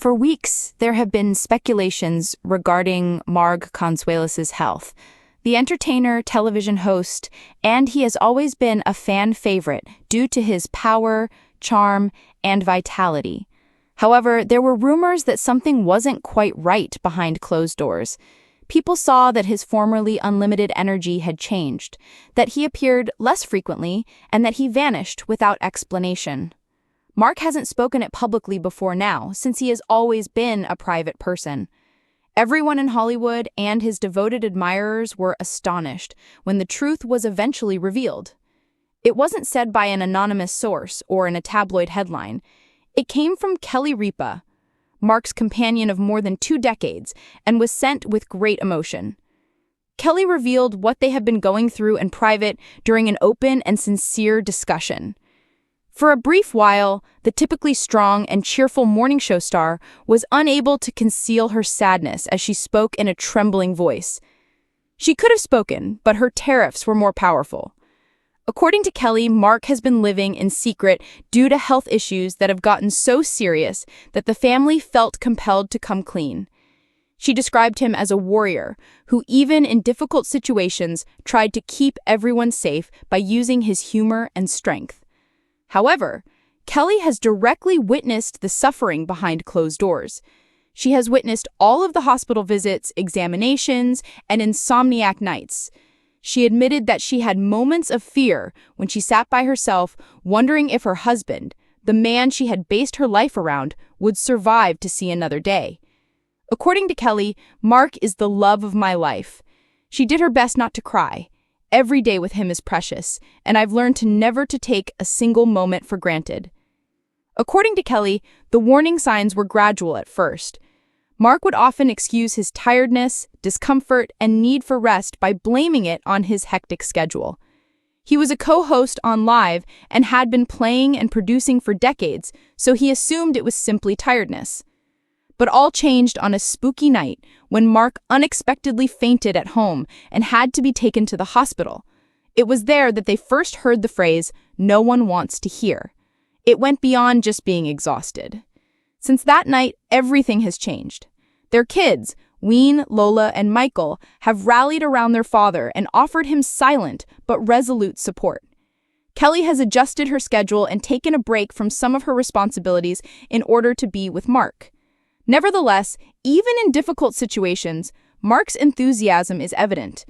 For weeks, there have been speculations regarding Marg Consuelos' health. The entertainer, television host, and he has always been a fan favorite due to his power, charm, and vitality. However, there were rumors that something wasn't quite right behind closed doors. People saw that his formerly unlimited energy had changed, that he appeared less frequently, and that he vanished without explanation. Mark hasn't spoken it publicly before now, since he has always been a private person. Everyone in Hollywood and his devoted admirers were astonished when the truth was eventually revealed. It wasn't said by an anonymous source or in a tabloid headline. It came from Kelly Ripa, Mark's companion of more than 2 decades, and was sent with great emotion. Kelly revealed what they have been going through in private during an open and sincere discussion. For a brief while, the typically strong and cheerful morning show star was unable to conceal her sadness as she spoke in a trembling voice. She could have spoken, but her tariffs were more powerful. According to Kelly, Mark has been living in secret due to health issues that have gotten so serious that the family felt compelled to come clean. She described him as a warrior who, even in difficult situations, tried to keep everyone safe by using his humor and strength. However, Kelly has directly witnessed the suffering behind closed doors. She has witnessed all of the hospital visits, examinations, and insomniac nights. She admitted that she had moments of fear when she sat by herself, wondering if her husband, the man she had based her life around, would survive to see another day. According to Kelly, Mark is the love of my life. She did her best not to cry. Every day with him is precious, and I've learned to never to take a single moment for granted. According to Kelly, the warning signs were gradual at first. Mark would often excuse his tiredness, discomfort, and need for rest by blaming it on his hectic schedule. He was a co-host on Live and had been playing and producing for decades, so he assumed it was simply tiredness. But all changed on a spooky night when Mark unexpectedly fainted at home and had to be taken to the hospital. It was there that they first heard the phrase, "no one wants to hear." It went beyond just being exhausted. Since that night, everything has changed. Their kids, Ween, Lola, and Michael, have rallied around their father and offered him silent but resolute support. Kelly has adjusted her schedule and taken a break from some of her responsibilities in order to be with Mark. Nevertheless, even in difficult situations, Mark's enthusiasm is evident.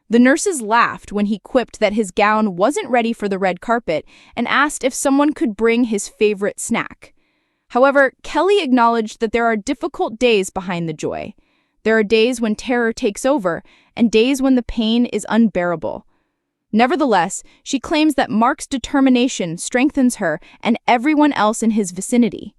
The nurses laughed when he quipped that his gown wasn't ready for the red carpet and asked if someone could bring his favorite snack. However, Kelly acknowledged that there are difficult days behind the joy. There are days when terror takes over and days when the pain is unbearable. Nevertheless, she claims that Mark's determination strengthens her and everyone else in his vicinity.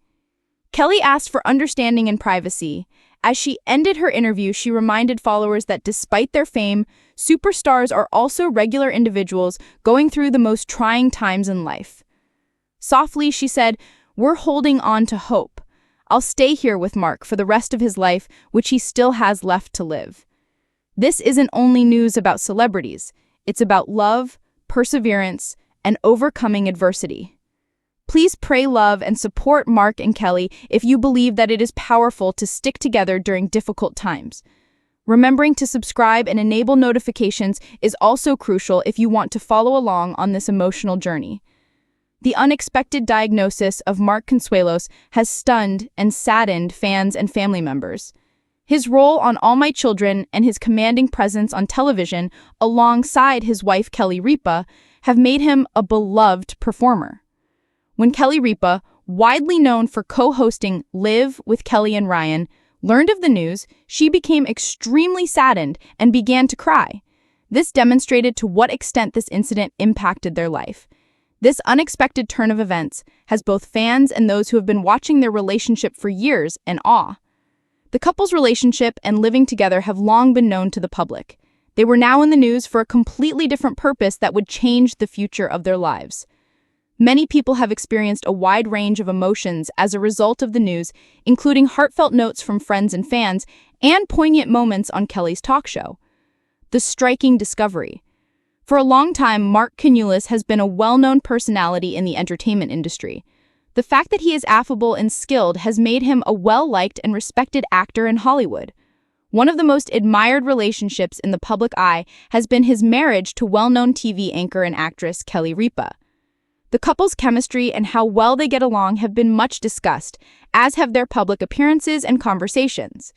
Kelly asked for understanding and privacy. As she ended her interview, she reminded followers that despite their fame, superstars are also regular individuals going through the most trying times in life. Softly, she said, "We're holding on to hope. I'll stay here with Mark for the rest of his life, which he still has left to live." This isn't only news about celebrities. It's about love, perseverance, and overcoming adversity. Please pray, love, and support Mark and Kelly if you believe that it is powerful to stick together during difficult times. Remembering to subscribe and enable notifications is also crucial if you want to follow along on this emotional journey. The unexpected diagnosis of Mark Consuelos has stunned and saddened fans and family members. His role on All My Children and his commanding presence on television alongside his wife Kelly Ripa have made him a beloved performer. When Kelly Ripa, widely known for co-hosting Live with Kelly and Ryan, learned of the news, she became extremely saddened and began to cry. This demonstrated to what extent this incident impacted their life. This unexpected turn of events has both fans and those who have been watching their relationship for years in awe. The couple's relationship and living together have long been known to the public. They were now in the news for a completely different purpose that would change the future of their lives. Many people have experienced a wide range of emotions as a result of the news, including heartfelt notes from friends and fans and poignant moments on Kelly's talk show. The striking discovery. For a long time, Mark Consuelos has been a well-known personality in the entertainment industry. The fact that he is affable and skilled has made him a well-liked and respected actor in Hollywood. One of the most admired relationships in the public eye has been his marriage to well-known TV anchor and actress Kelly Ripa. The couple's chemistry and how well they get along have been much discussed, as have their public appearances and conversations.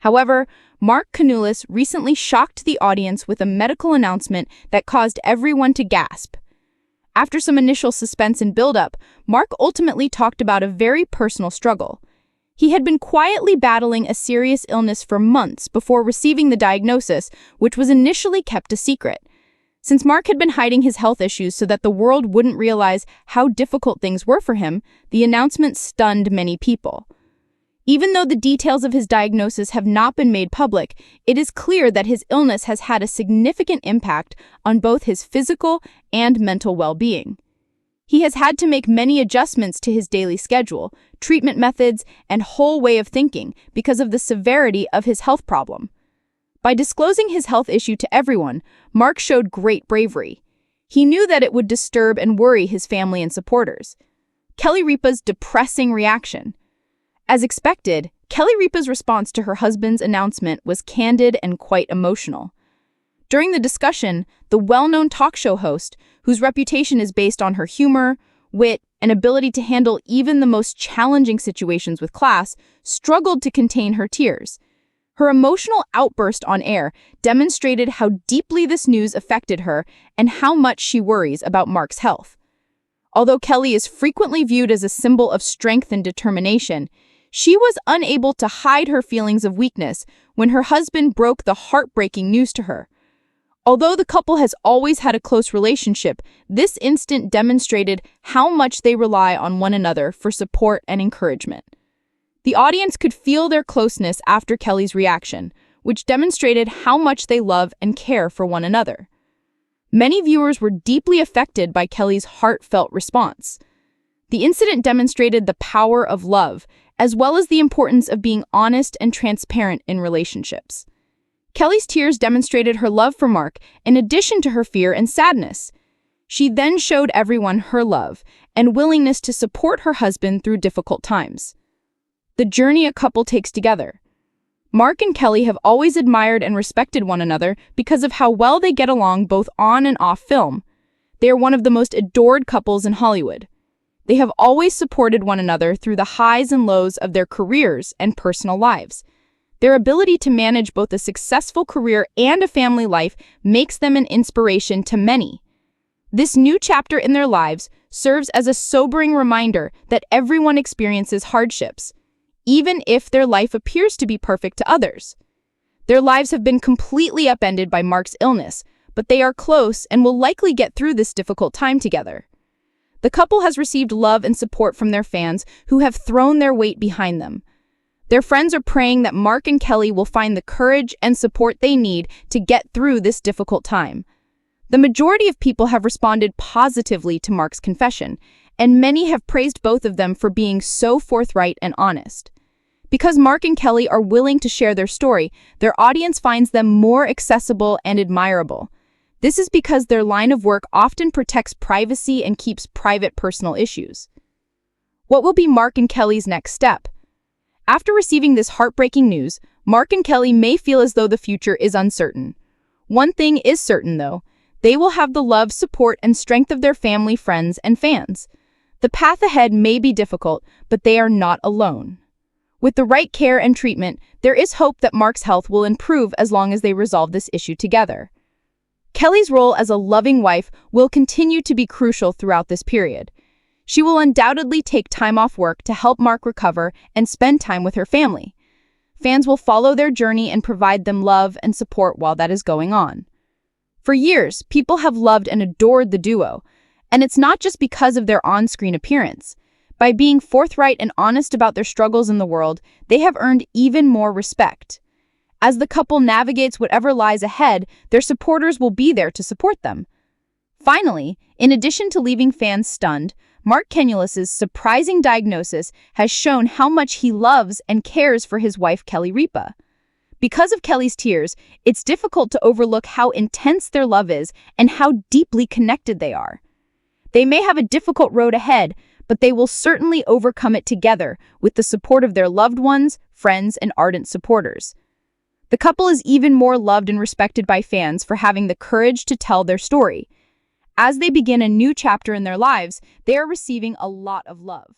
However, Mark Consuelos recently shocked the audience with a medical announcement that caused everyone to gasp. After some initial suspense and build-up, Mark ultimately talked about a very personal struggle. He had been quietly battling a serious illness for months before receiving the diagnosis, which was initially kept a secret. Since Mark had been hiding his health issues so that the world wouldn't realize how difficult things were for him, the announcement stunned many people. Even though the details of his diagnosis have not been made public, it is clear that his illness has had a significant impact on both his physical and mental well-being. He has had to make many adjustments to his daily schedule, treatment methods, and whole way of thinking because of the severity of his health problem. By disclosing his health issue to everyone, Mark showed great bravery. He knew that it would disturb and worry his family and supporters. Kelly Ripa's depressing reaction. As expected, Kelly Ripa's response to her husband's announcement was candid and quite emotional. During the discussion, the well-known talk show host, whose reputation is based on her humor, wit, and ability to handle even the most challenging situations with class, struggled to contain her tears. Her emotional outburst on air demonstrated how deeply this news affected her and how much she worries about Mark's health. Although Kelly is frequently viewed as a symbol of strength and determination, she was unable to hide her feelings of weakness when her husband broke the heartbreaking news to her. Although the couple has always had a close relationship, this incident demonstrated how much they rely on one another for support and encouragement. The audience could feel their closeness after Kelly's reaction, which demonstrated how much they love and care for one another. Many viewers were deeply affected by Kelly's heartfelt response. The incident demonstrated the power of love, as well as the importance of being honest and transparent in relationships. Kelly's tears demonstrated her love for Mark in addition to her fear and sadness. She then showed everyone her love and willingness to support her husband through difficult times. The journey a couple takes together. Mark and Kelly have always admired and respected one another because of how well they get along both on and off film. They are one of the most adored couples in Hollywood. They have always supported one another through the highs and lows of their careers and personal lives. Their ability to manage both a successful career and a family life makes them an inspiration to many. This new chapter in their lives serves as a sobering reminder that everyone experiences hardships, even if their life appears to be perfect to others. Their lives have been completely upended by Mark's illness, but they are close and will likely get through this difficult time together. The couple has received love and support from their fans who have thrown their weight behind them. Their friends are praying that Mark and Kelly will find the courage and support they need to get through this difficult time. The majority of people have responded positively to Mark's confession, and many have praised both of them for being so forthright and honest. Because Mark and Kelly are willing to share their story, their audience finds them more accessible and admirable. This is because their line of work often protects privacy and keeps private personal issues. What will be Mark and Kelly's next step? After receiving this heartbreaking news, Mark and Kelly may feel as though the future is uncertain. One thing is certain, though. They will have the love, support, and strength of their family, friends, and fans. The path ahead may be difficult, but they are not alone. With the right care and treatment, there is hope that Mark's health will improve as long as they resolve this issue together. Kelly's role as a loving wife will continue to be crucial throughout this period. She will undoubtedly take time off work to help Mark recover and spend time with her family. Fans will follow their journey and provide them love and support while that is going on. For years, people have loved and adored the duo, and it's not just because of their on-screen appearance. By being forthright and honest about their struggles in the world, they have earned even more respect. As the couple navigates whatever lies ahead, their supporters will be there to support them. Finally, in addition to leaving fans stunned, Mark Consuelos' surprising diagnosis has shown how much he loves and cares for his wife Kelly Ripa. Because of Kelly's tears, it's difficult to overlook how intense their love is and how deeply connected they are. They may have a difficult road ahead, but they will certainly overcome it together with the support of their loved ones, friends, and ardent supporters. The couple is even more loved and respected by fans for having the courage to tell their story. As they begin a new chapter in their lives, they are receiving a lot of love.